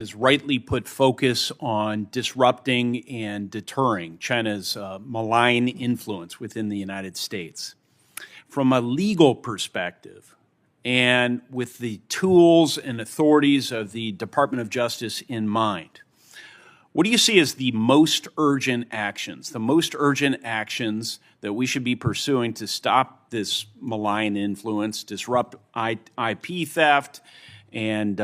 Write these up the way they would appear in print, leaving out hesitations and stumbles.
has rightly put focus on disrupting and deterring China's malign influence within the United States. From a legal perspective, and with the tools and authorities of the Department of Justice in mind, what do you see as the most urgent actions that we should be pursuing to stop this malign influence, disrupt IP theft, and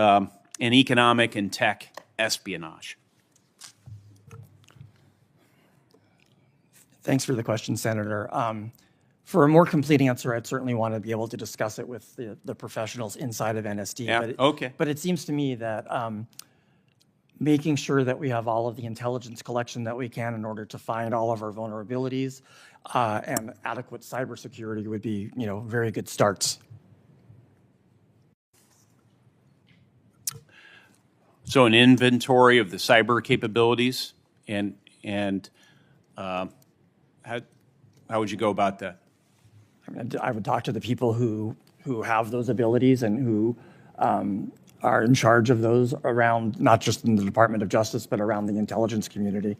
economic and tech espionage? Thanks for the question, Senator. For a more complete answer, I'd certainly want to be able to discuss it with the professionals inside of NSD. Yeah, okay. But it seems to me that making sure that we have all of the intelligence collection that we can in order to find all of our vulnerabilities and adequate cybersecurity would be, very good starts. So an inventory of the cyber capabilities, and how would you go about that? I would talk to the people who have those abilities and who are in charge of those around, not just in the Department of Justice, but around the intelligence community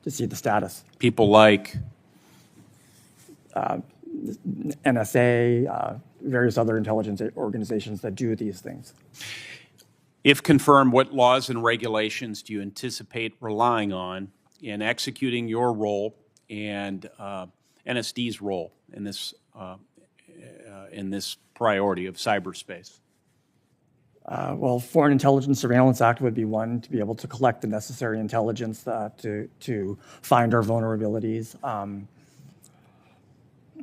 to see the status. People like? NSA, various other intelligence organizations that do these things. If confirmed, what laws and regulations do you anticipate relying on in executing your role and NSD's role in this priority of cyberspace? Well, Foreign Intelligence Surveillance Act would be one, to be able to collect the necessary intelligence to find our vulnerabilities.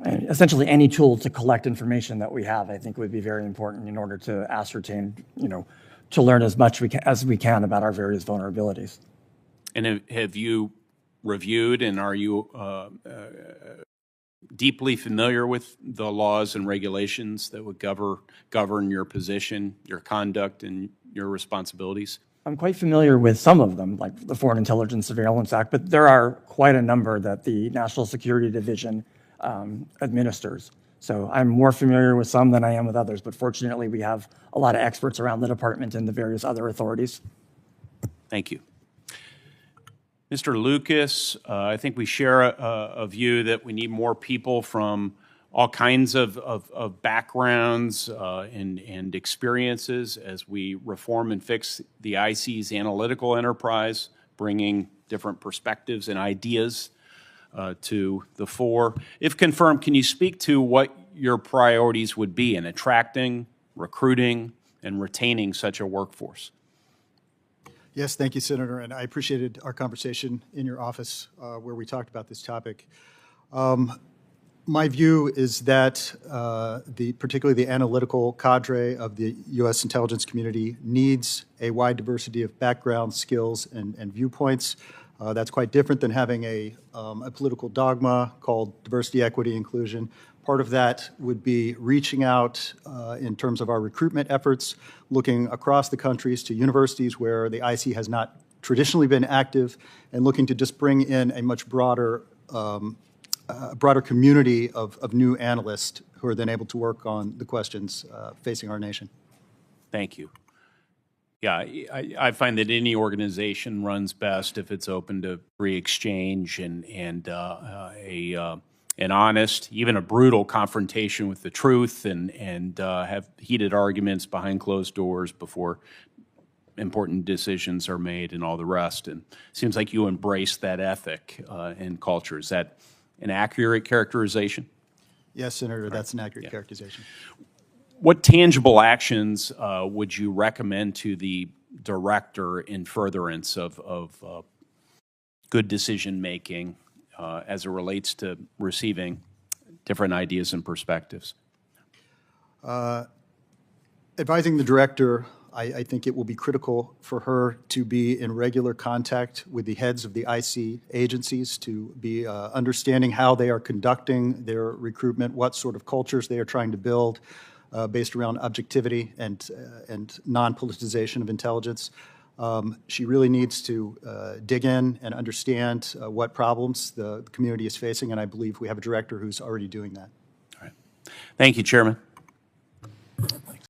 And essentially, any tool to collect information that we have, I think, would be very important in order to ascertain, to learn as much as we can about our various vulnerabilities. And have you reviewed, and are you deeply familiar with the laws and regulations that would govern your position, your conduct, and your responsibilities? I'm quite familiar with some of them, like the Foreign Intelligence Surveillance Act, but there are quite a number that the National Security Division administers. So I'm more familiar with some than I am with others, but fortunately we have a lot of experts around the department and the various other authorities. Thank you. Mr. Lucas, I think we share a view that we need more people from all kinds of backgrounds and experiences as we reform and fix the IC's analytical enterprise, bringing different perspectives and ideas to the fore. If confirmed, can you speak to what your priorities would be in attracting, recruiting, and retaining such a workforce? Yes, thank you, Senator, and I appreciated our conversation in your office where we talked about this topic. My view is that particularly the analytical cadre of the U.S. intelligence community needs a wide diversity of backgrounds, skills, and viewpoints. That's quite different than having a political dogma called diversity, equity, inclusion. Part of that would be reaching out in terms of our recruitment efforts, looking across the countries to universities where the IC has not traditionally been active, and looking to just bring in a much broader community of new analysts who are then able to work on the questions facing our nation. Thank you. Yeah, I find that any organization runs best if it's open to free exchange and an honest, even a brutal confrontation with the truth, and have heated arguments behind closed doors before important decisions are made and all the rest. And it seems like you embrace that ethic and culture. Is that an accurate characterization? Yes, Senator, that's an accurate characterization. What tangible actions would you recommend to the director in furtherance of good decision-making as it relates to receiving different ideas and perspectives? Advising the director, I think it will be critical for her to be in regular contact with the heads of the IC agencies, to be understanding how they are conducting their recruitment, what sort of cultures they are trying to build based around objectivity and non-politicization of intelligence. She really needs to dig in and understand what problems the community is facing, and I believe we have a director who's already doing that. All right. Thank you, Chairman.